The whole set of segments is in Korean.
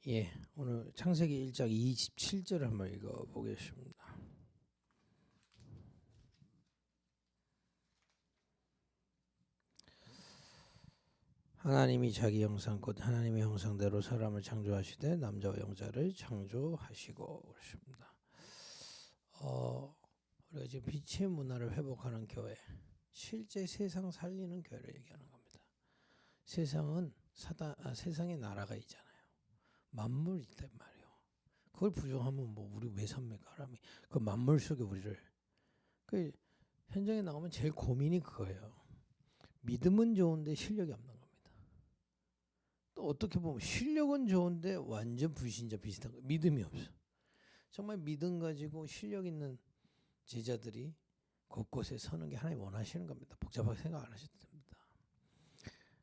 예, 오늘 창세기 1장 27절을 한번 읽어보겠습니다. 하나님이 자기 형상 곧 하나님의 형상대로 사람을 창조하시되 남자와 여자를 창조하시고 그렇습니다. 우리가 지금 빛의 문화를 회복하는 교회, 실제 세상 살리는 교회를 얘기하는 겁니다. 세상은 세상의 나라가 있잖아요. 만물이 있단 말이에요. 그걸 부정하면 뭐 우리 왜 삽니까? 사람이 그 만물 속에 우리를 그 현장에 나오면 제일 고민이 그거예요. 믿음은 좋은데 실력이 없는 겁니다. 또 어떻게 보면 실력은 좋은데 완전 불신자 비슷한 거, 믿음이 없어. 정말 믿음 가지고 실력 있는 제자들이 곳곳에 서는 게 하나님 원하시는 겁니다. 복잡하게 생각 안 하셔도 됩니다.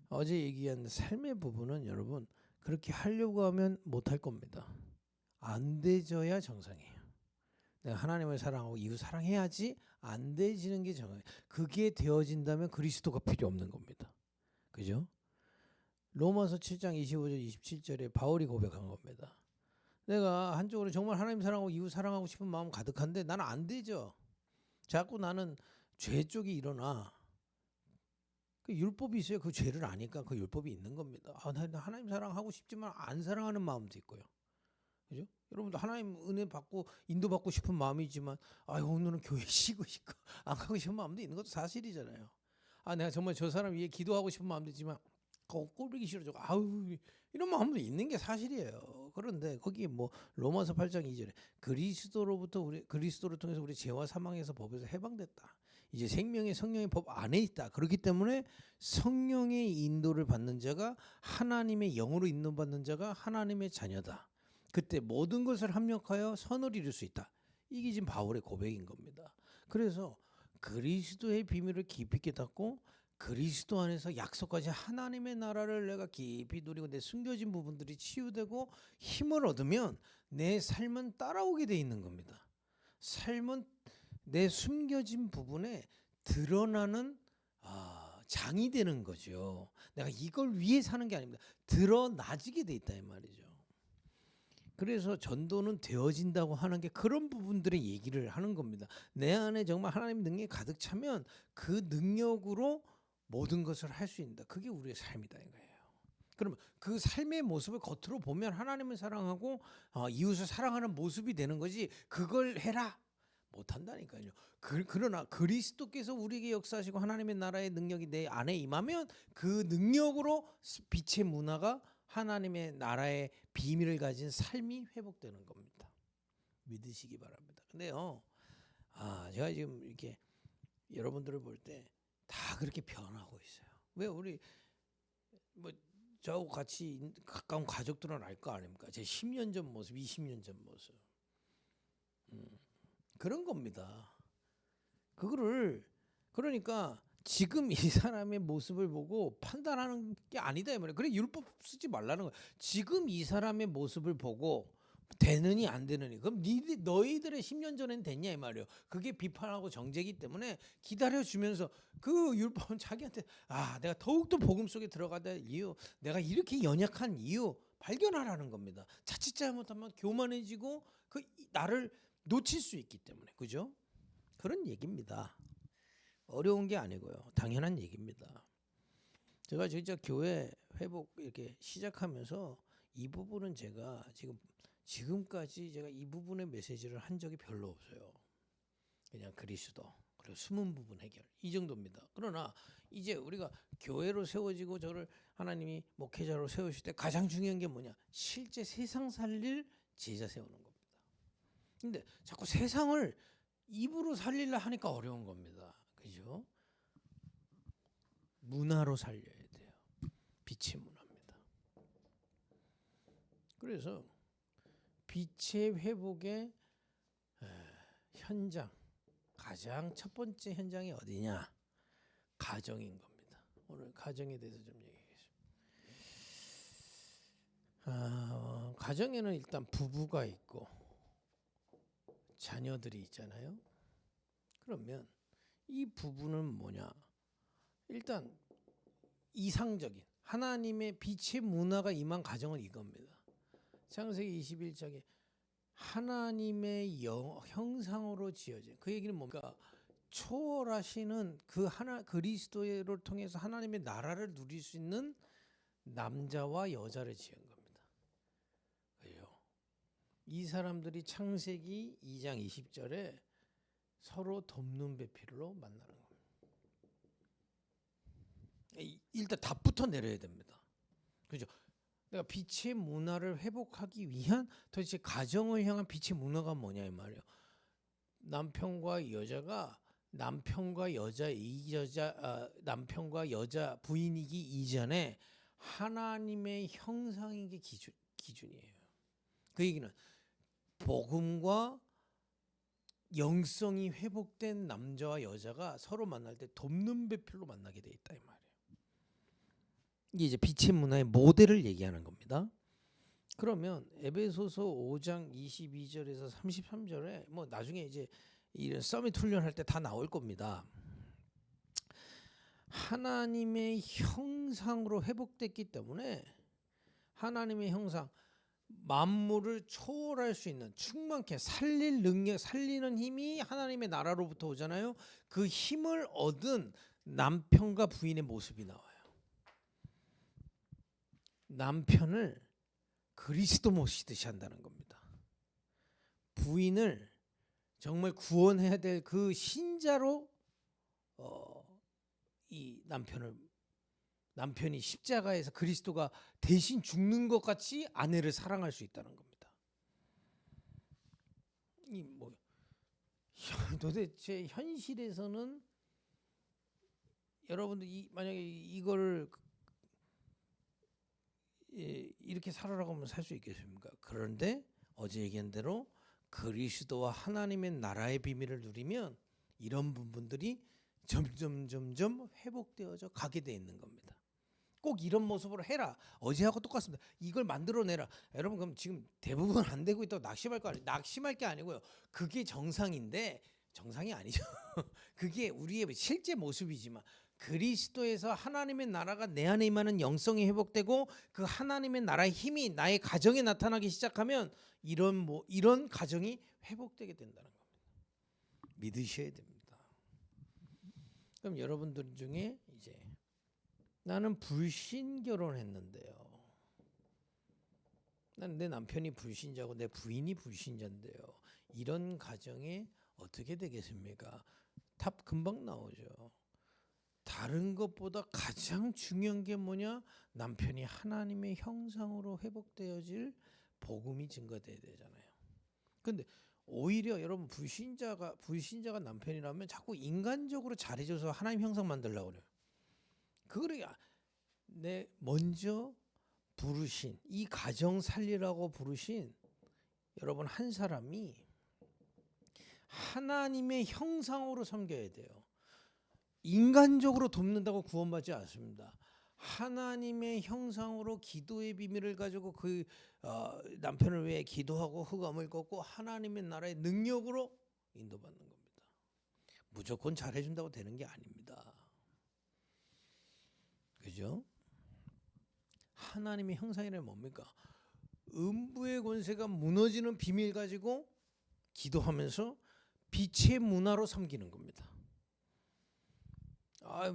어제 얘기한 삶의 부분은 여러분 그렇게 하려고 하면 못할 겁니다. 안 되져야 정상이에요. 내가 하나님을 사랑하고 이웃 사랑해야지 안 되지는 게 정상이에요. 그게 되어진다면 그리스도가 필요 없는 겁니다. 그죠? 로마서 7장 25절 27절에 바울이 고백한 겁니다. 내가 한쪽으로 정말 하나님 사랑하고 이웃 사랑하고 싶은 마음 가득한데 나는 안 되죠. 자꾸 나는 죄 쪽이 일어나. 그 율법이 있어요. 그 죄를 아니까 그 율법이 있는 겁니다. 나 하나님 사랑하고 싶지만 안 사랑하는 마음도 있고요. 그죠? 여러분도 하나님 은혜 받고 인도받고 싶은 마음이지만 오늘은 교회 쉬고 싶고 안 가고 싶은 마음도 있는 것도 사실이잖아요. 내가 정말 저 사람 위해 기도하고 싶은 마음도 있지만 꼴보기 싫어져. 이런 마음도 있는 게 사실이에요. 그런데 거기 뭐 로마서 8장 2절에 그리스도를 통해서 우리 죄와 사망에서 법에서 해방됐다. 이제 생명의 성령의 법 안에 있다. 그렇기 때문에 성령의 인도를 받는 자가 하나님의 영으로 인도받는 자가 하나님의 자녀다. 그때 모든 것을 합력하여 선을 이룰 수 있다. 이게 지금 바울의 고백인 겁니다. 그래서 그리스도의 비밀을 깊이 깨닫고 그리스도 안에서 약속하신 하나님의 나라를 내가 깊이 누리고 내 숨겨진 부분들이 치유되고 힘을 얻으면 내 삶은 따라오게 돼 있는 겁니다. 삶은 내 숨겨진 부분에 드러나는 장이 되는 거죠. 내가 이걸 위해 사는 게 아닙니다. 드러나지게 돼 있다 이 말이죠. 그래서 전도는 되어진다고 하는 게 그런 부분들의 얘기를 하는 겁니다. 내 안에 정말 하나님 능력이 가득 차면 그 능력으로 모든 것을 할 수 있다. 그게 우리의 삶이다 이거예요. 그러면 그 삶의 모습을 겉으로 보면 하나님을 사랑하고 이웃을 사랑하는 모습이 되는 거지 그걸 해라 못한다니까요. 그러나 그리스도께서 우리에게 역사하시고 하나님의 나라의 능력이 내 안에 임하면 그 능력으로 빛의 문화가 하나님의 나라의 비밀을 가진 삶이 회복되는 겁니다. 믿으시기 바랍니다. 근데요, 제가 지금 이렇게 여러분들을 볼 때 다 그렇게 변하고 있어요. 왜 우리 뭐 저하고 같이 가까운 가족들은 알 거 아닙니까? 제 10년 전 모습, 20년 전 모습. 그런 겁니다. 그러니까 지금 이 사람의 모습을 보고 판단하는 게 아니다 이 말이에요. 그래 율법 쓰지 말라는 거예요. 지금 이 사람의 모습을 보고 되느니 안 되느니 그럼 너희들의 10년 전엔 됐냐 이 말이에요. 그게 비판하고 정죄이기 때문에 기다려주면서 그 율법은 자기한테 내가 더욱더 복음 속에 들어가야 될 이유, 내가 이렇게 연약한 이유 발견하라는 겁니다. 자칫 잘못하면 교만해지고 그 나를 놓칠 수 있기 때문에. 그죠? 그런 얘기입니다. 어려운 게 아니고요. 당연한 얘기입니다. 제가 진짜 교회 회복 이렇게 시작하면서 이 부분은 제가 지금까지 제가 이 부분의 메시지를 한 적이 별로 없어요. 그냥 그리스도 그리고 숨은 부분 해결 이 정도입니다. 그러나 이제 우리가 교회로 세워지고 저를 하나님이 목회자로 세우실 때 가장 중요한 게 뭐냐? 실제 세상 살릴 제자 세우는 겁니다. 근데 자꾸 세상을 입으로 살리려 하니까 어려운 겁니다. 그죠? 문화로 살려야 돼요. 빛의 문화입니다. 그래서 빛의 회복의 현장, 가장 첫 번째 현장이 어디냐? 가정인 겁니다. 오늘 가정에 대해서 좀 얘기하겠습니다. 가정에는 일단 부부가 있고 자녀들이 있잖아요. 그러면 이 부부는 뭐냐? 일단 이상적인 하나님의 빛의 문화가 임한 가정은 이겁니다. 창세기 21장에 하나님의 형상으로 지어진, 그 얘기는 뭡니까? 초월하시는 그 하나 그리스도를 통해서 하나님의 나라를 누릴 수 있는 남자와 여자를 지은 겁니다. 왜요? 이 사람들이 창세기 2장 20절에 서로 돕는 배필로 만나는 겁니다. 일단 답부터 내려야 됩니다. 그죠? 내가 빛의 문화를 회복하기 위한 도대체 가정을 향한 빛의 문화가 뭐냐 이 말이에요. 남편과 여자가 남편과 여자 부인이기 이전에 하나님의 형상인 게 기준이에요. 그 얘기는 복음과 영성이 회복된 남자와 여자가 서로 만날 때 돕는 배필로 만나게 돼 있다 이 말이에요. 이게 이제 빛의 문화의 모델을 얘기하는 겁니다. 그러면 에베소서 5장 22절에서 33절에 뭐 나중에 이제 이런 서밋 훈련할 때 다 나올 겁니다. 하나님의 형상으로 회복됐기 때문에 하나님의 형상, 만물을 초월할 수 있는 충만케 살릴 능력, 살리는 힘이 하나님의 나라로부터 오잖아요. 그 힘을 얻은 남편과 부인의 모습이 나와요. 남편을 그리스도 모시듯이 한다는 겁니다. 부인을 정말 구원해야 될 그 신자로 이 남편이 십자가에서 그리스도가 대신 죽는 것 같이 아내를 사랑할 수 있다는 겁니다. 이 뭐 도대체 현실에서는 여러분들 만약에 이걸 이렇게 살아라고 하면 살 수 있겠습니까? 그런데 어제 얘기한 대로 그리스도와 하나님의 나라의 비밀을 누리면 이런 부분들이 점점 회복되어져 가게 돼 있는 겁니다. 꼭 이런 모습으로 해라. 어제하고 똑같습니다. 이걸 만들어내라. 여러분 그럼 지금 대부분 안 되고 있다고 낙심할 거 아니에요. 낙심할 게 아니고요. 그게 정상인데 정상이 아니죠. 그게 우리의 실제 모습이지만 그리스도에서 하나님의 나라가 내 안에 임하는 영성이 회복되고 그 하나님의 나라의 힘이 나의 가정에 나타나기 시작하면 이런 가정이 회복되게 된다는 겁니다. 믿으셔야 됩니다. 그럼 여러분들 중에 이제 나는 불신 결혼했는데요. 난 내 남편이 불신자고 내 부인이 불신자인데요. 이런 가정에 어떻게 되겠습니까? 답 금방 나오죠. 다른 것보다 가장 중요한 게 뭐냐? 남편이 하나님의 형상으로 회복되어질 복음이 증거돼야 되잖아요. 근데 오히려 여러분 불신자가 남편이라면 자꾸 인간적으로 잘해줘서 하나님 형상 만들려고 그래요. 그거를 먼저 부르신 이 가정 살리라고 부르신 여러분 한 사람이 하나님의 형상으로 섬겨야 돼요. 인간적으로 돕는다고 구원받지 않습니다. 하나님의 형상으로 기도의 비밀을 가지고 그 남편을 위해 기도하고 흑암을 걷고 하나님의 나라의 능력으로 인도받는 겁니다. 무조건 잘해준다고 되는 게 아닙니다. 그죠? 하나님의 형상이란 뭡니까? 음부의 권세가 무너지는 비밀 가지고 기도하면서 빛의 문화로 섬기는 겁니다.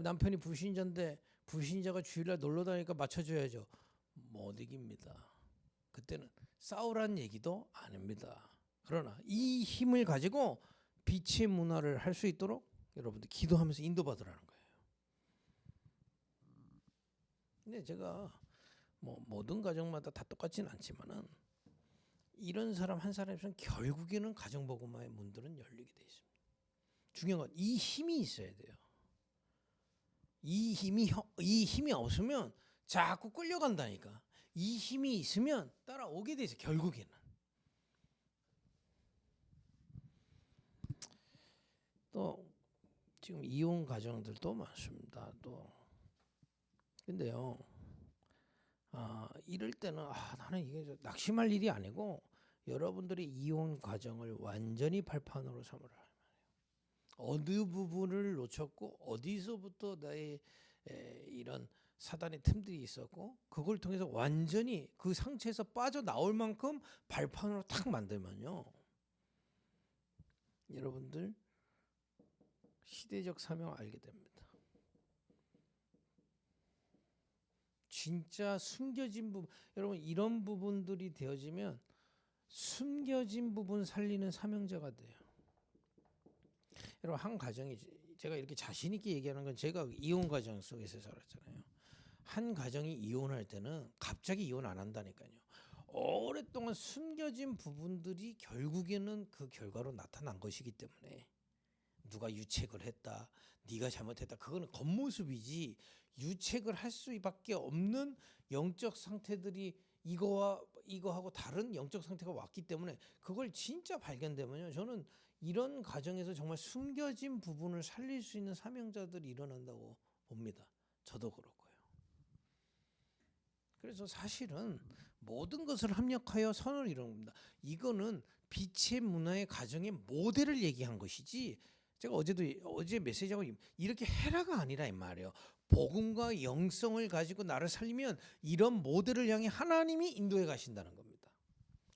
남편이 불신자인데 불신자가 주일날 놀러 다니니까 맞춰줘야죠. 못 이깁니다. 그때는 싸우란 얘기도 아닙니다. 그러나 이 힘을 가지고 빛의 문화를 할 수 있도록 여러분들 기도하면서 인도받으라는 거예요. 근데 제가 뭐 모든 가정마다 다 똑같지는 않지만은 이런 사람 한 사람이 있으면 결국에는 가정복음화의 문들은 열리게 돼 있습니다. 중요한 건 이 힘이 있어야 돼요. 이 힘이 없으면 자꾸 끌려간다니까. 이 힘이 있으면 따라오게 돼 있어요. 결국에는. 또 지금 이혼 가정들도 많습니다. 또 근데요. 이럴 때는 나는 이게 낙심할 일이 아니고 여러분들이 이혼 과정을 완전히 발판으로 삼으라. 어느 부분을 놓쳤고 어디서부터 나의 이런 사단의 틈들이 있었고 그걸 통해서 완전히 그 상처에서 빠져나올 만큼 발판으로 탁 만들면요. 여러분들 시대적 사명을 알게 됩니다. 진짜 숨겨진 부분, 여러분 이런 부분들이 되어지면 숨겨진 부분 살리는 사명자가 돼요. 여러분 한 가정이 제가 이렇게 자신 있게 얘기하는 건 제가 이혼 가정 속에서 살았잖아요. 한 가정이 이혼할 때는 갑자기 이혼 안 한다니까요. 오랫동안 숨겨진 부분들이 결국에는 그 결과로 나타난 것이기 때문에 누가 유책을 했다, 네가 잘못했다, 그거는 겉모습이지 유책을 할 수밖에 없는 영적 상태들이 이거하고 다른 영적 상태가 왔기 때문에 그걸 진짜 발견되면요. 저는 이런 가정에서 정말 숨겨진 부분을 살릴 수 있는 사명자들이 일어난다고 봅니다. 저도 그렇고요. 그래서 사실은 모든 것을 합력하여 선을 이루는 겁니다. 이거는 빛의 문화의 가정의 모델을 얘기한 것이지 제가 어제 메시지하고 이렇게 해라가 아니라 이 말이에요. 복음과 영성을 가지고 나를 살리면 이런 모델을 향해 하나님이 인도해 가신다는 겁니다.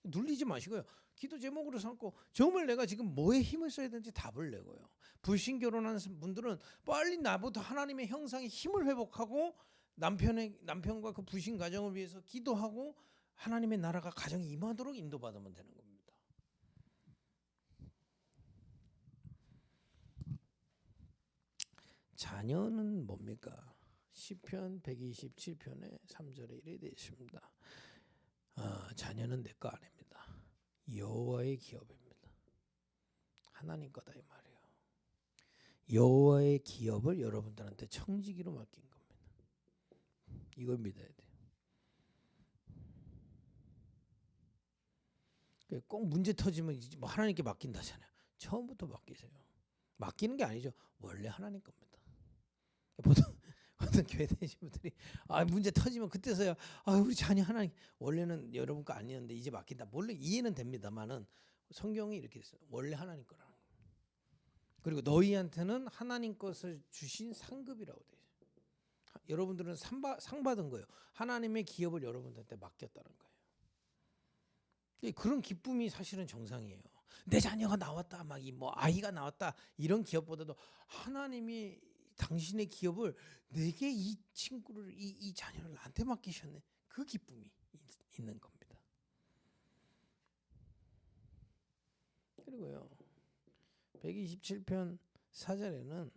눌리지 마시고요. 기도 제목으로 삼고 정말 내가 지금 뭐에 힘을 써야 되는지 답을 내고요. 불신 결혼하는 분들은 빨리 나부터 하나님의 형상의 힘을 회복하고 남편과 그 불신 가정을 위해서 기도하고 하나님의 나라가 가정에 임하도록 인도받으면 되는 겁니다. 자녀는 뭡니까? 시편 127편의 3절에 이래 되어 있습니다. 자녀는 내 거 아닙니다. 여호와의 기업입니다. 하나님 거다 이 말이에요. 여호와의 기업을 여러분들한테 청지기로 맡긴 겁니다. 이걸 믿어야 돼요. 꼭 문제 터지면 뭐 하나님께 맡긴다잖아요. 처음부터 맡기세요. 맡기는 게 아니죠. 원래 하나님 겁니다. 보통 교회 다니신 분들이 문제 터지면 그때서야 우리 자녀 하나님 원래는 여러분 거 아니었는데 이제 맡긴다. 물론 이해는 됩니다만은 성경이 이렇게 했어요. 원래 하나님 거라는 거예요. 그리고 너희한테는 하나님 것을 주신 상급이라고 돼 있어요. 여러분들은 상 받은 거예요. 하나님의 기업을 여러분들한테 맡겼다는 거예요. 그런 기쁨이 사실은 정상이에요. 내 자녀가 나왔다, 막 아이가 나왔다 이런 기업보다도 하나님이 당신의 기업을 내게 이 친구를 이 자녀를 나한테 맡기셨네. 그 기쁨이 있는 겁니다. 그리고요. 127편 4절에는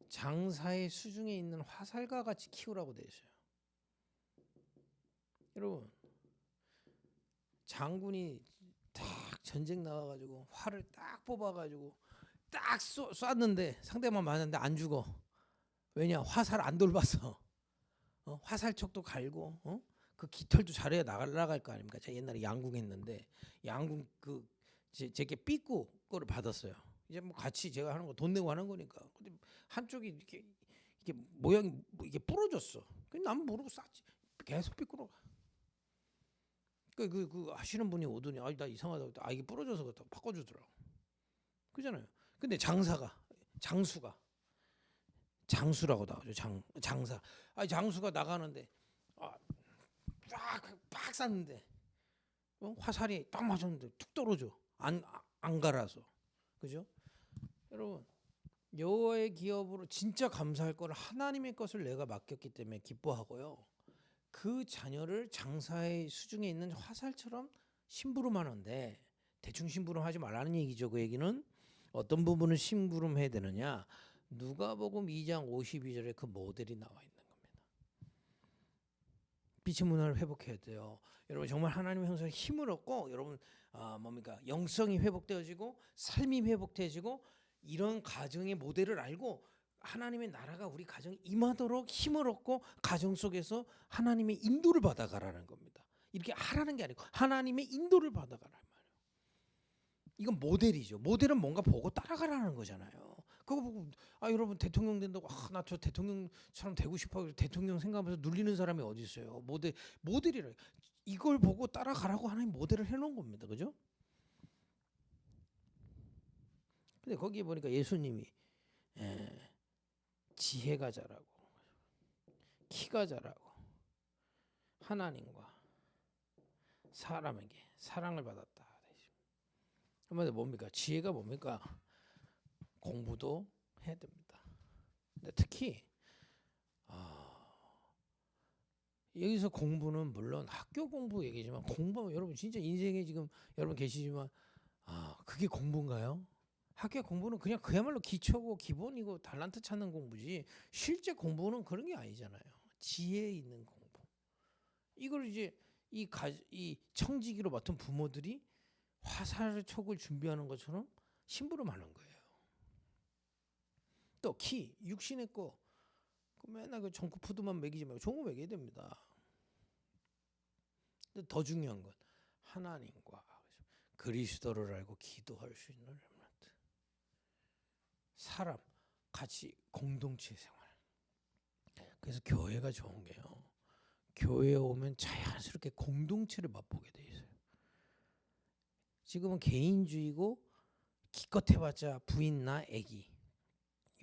장사의 수중에 있는 화살과 같이 키우라고 되어 있어요. 여러분 장군이 딱 전쟁 나가가지고 활을 딱 뽑아가지고 딱 쐈는데 상대만 맞았는데 안 죽어. 왜냐? 화살 안 돌봤어. 화살촉도 갈고 그 깃털도 잘해야 날아갈 거 아닙니까? 제가 옛날에 양궁했는데 양궁 제게 삐꾸 거를 받았어요. 이제 뭐 같이 제가 하는 거 돈 내고 하는 거니까. 근데 한쪽이 이렇게 모양이 이게 부러졌어. 난 모르고 쐈지. 계속 삐꾸로 가. 그 하시는 분이 오더니 나 이상하다고 이게 부러져서 그렇다 바꿔주더라고. 그잖아요. 근데 장수라고 나오죠. 장사. 장수가 나가는데 빡 쐈는데 화살이 딱 맞았는데 툭 떨어져. 안 갈아서. 그죠? 여러분 여호와의 기업으로 진짜 감사할 거를 하나님의 것을 내가 맡겼기 때문에 기뻐하고요. 그 자녀를 장사의 수중에 있는 화살처럼 심부름하는데 대충 심부름하지 말라는 얘기죠. 그 얘기는 어떤 부분을 심부름해야 되느냐. 누가복음 2장 52절에 그 모델이 나와 있는 겁니다. 빛의 문화를 회복해야 돼요. 여러분 정말 하나님의 형상에 힘을 얻고 여러분 영성이 회복되어지고 삶이 회복되어지고 이런 가정의 모델을 알고 하나님의 나라가 우리 가정에 임하도록 힘을 얻고 가정 속에서 하나님의 인도를 받아가라는 겁니다. 이렇게 하라는 게 아니고 하나님의 인도를 받아가라는 말이에요. 이건 모델이죠. 모델은 뭔가 보고 따라가라는 거잖아요. 그거 보고 여러분 대통령 된다고 나 저 대통령처럼 되고 싶어 대통령 생각하면서 눌리는 사람이 어디 있어요. 모델이라 이걸 보고 따라가라고 하나님 모델을 해놓은 겁니다. 그죠? 근데 거기에 보니까 예수님이 지혜가 자라고 키가 자라고 하나님과 사람에게 사랑을 받았다. 한마디로 뭡니까? 지혜가 뭡니까? 공부도 해야 됩니다. 근데 특히 여기서 공부는 물론 학교 공부 얘기지만 공부 여러분 진짜 인생에 지금 여러분 계시지만 그게 공부인가요? 학교 공부는 그냥 그야말로 기초고 기본이고 달란트 찾는 공부지 실제 공부는 그런 게 아니잖아요. 지혜 있는 공부. 이걸 이제 이 청지기로 맡은 부모들이 화살 촉을 준비하는 것처럼 심부름하는 거예요. 또 키 육신의 거 맨날 그 정크푸드만 먹이지 말고 좋은 거 먹여야 됩니다. 근데 더 중요한 건 하나님과 그리스도를 알고 기도할 수 있는 렘넌트. 사람 같이 공동체 생활. 그래서 교회가 좋은 게요. 교회에 오면 자연스럽게 공동체를 맛보게 돼 있어요. 지금은 개인주의고 기껏 해봤자 부인나 애기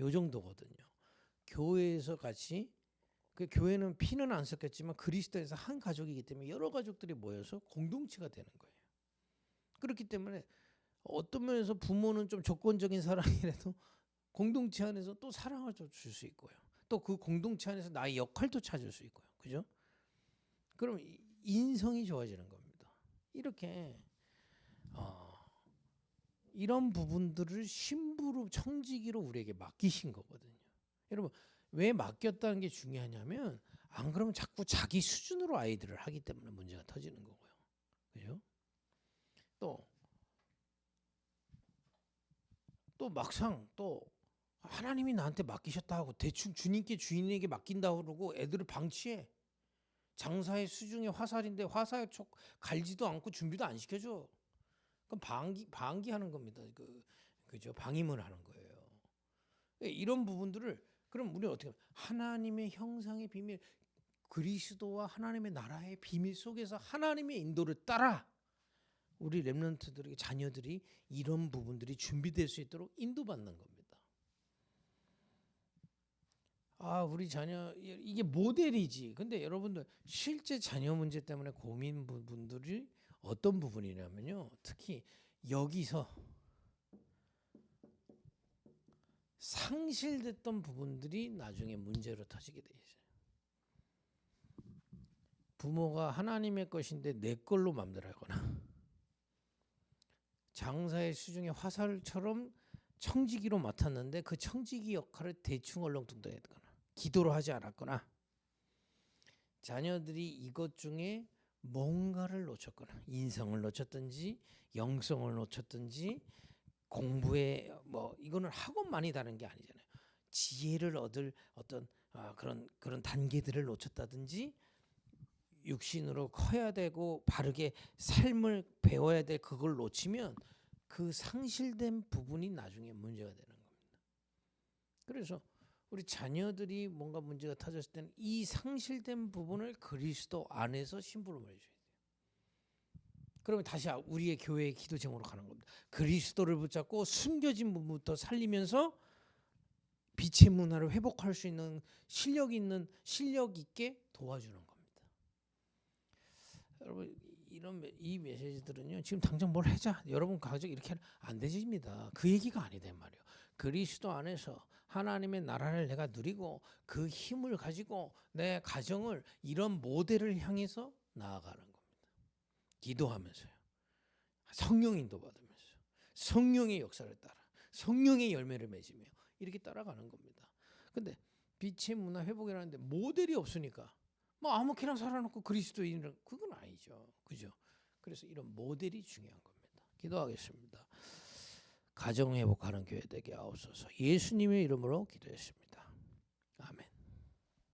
요 정도거든요. 교회에서 같이 그 교회는 피는 안 섞였지만 그리스도에서 한 가족이기 때문에 여러 가족들이 모여서 공동체가 되는 거예요. 그렇기 때문에 어떤 면에서 부모는 좀 조건적인 사랑이라도 공동체 안에서 또 사랑을 줄 수 있고요. 또 그 공동체 안에서 나의 역할도 찾을 수 있고요. 그죠? 그럼 인성이 좋아지는 겁니다. 이렇게 이런 부분들을 심부름 청지기로 우리에게 맡기신 거거든요. 여러분 왜 맡겼다는 게 중요하냐면 안 그러면 자꾸 자기 수준으로 아이들을 하기 때문에 문제가 터지는 거고요. 그죠? 또 막상 또 하나님이 나한테 맡기셨다 하고 대충 주인에게 맡긴다 그러고 애들을 방치해. 장사의 수중에 화살인데 화살 촉 갈지도 않고 준비도 안 시켜줘. 그럼 방기하는 겁니다. 그죠? 방임을 하는 거예요. 이런 부분들을 그럼 우리는 어떻게 하나님의 형상의 비밀, 그리스도와 하나님의 나라의 비밀 속에서 하나님의 인도를 따라 우리 렘넌트들에게 자녀들이 이런 부분들이 준비될 수 있도록 인도받는 겁니다. 우리 자녀 이게 모델이지. 근데 여러분들 실제 자녀 문제 때문에 고민 분들이 어떤 부분이냐면요. 특히 여기서 상실됐던 부분들이 나중에 문제로 터지게 돼 있어요. 부모가 하나님의 것인데 내 걸로 마음대로 하거나 장사의 수중에 화살처럼 청지기로 맡았는데 그 청지기 역할을 대충 얼렁뚱땅했거나 기도를 하지 않았거나 자녀들이 이것 중에 뭔가를 놓쳤거나 인성을 놓쳤든지 영성을 놓쳤든지 공부에 이거는 학원만이 다른 게 아니잖아요. 지혜를 얻을 어떤 그런 단계들을 놓쳤다든지 육신으로 커야 되고 바르게 삶을 배워야 될 그걸 놓치면 그 상실된 부분이 나중에 문제가 되는 겁니다. 그래서 우리 자녀들이 뭔가 문제가 터졌을 때는 이 상실된 부분을 그리스도 안에서 심부름을 해줘야 돼요. 그러면 다시 우리의 교회의 기도 제목으로 가는 겁니다. 그리스도를 붙잡고 숨겨진 부분부터 살리면서 빛의 문화를 회복할 수 있는 실력 있게 도와주는 겁니다. 여러분 이 메시지들은요 지금 당장 뭘 하자 여러분 가족 이렇게 안 되집니다. 그 얘기가 아니다 말이에요. 그리스도 안에서 하나님의 나라를 내가 누리고 그 힘을 가지고 내 가정을 이런 모델을 향해서 나아가는 겁니다. 기도하면서요. 성령 인도 받으면서 성령의 역사를 따라 성령의 열매를 맺으며 이렇게 따라가는 겁니다. 근데 빛의 문화 회복이라는데 모델이 없으니까 아무렇게나 살아놓고 그리스도인을 그건 아니죠. 그죠? 그래서 이런 모델이 중요한 겁니다. 기도하겠습니다. 가정 회복하는 교회 되게 하옵소서. 예수님의 이름으로 기도했습니다. 아멘.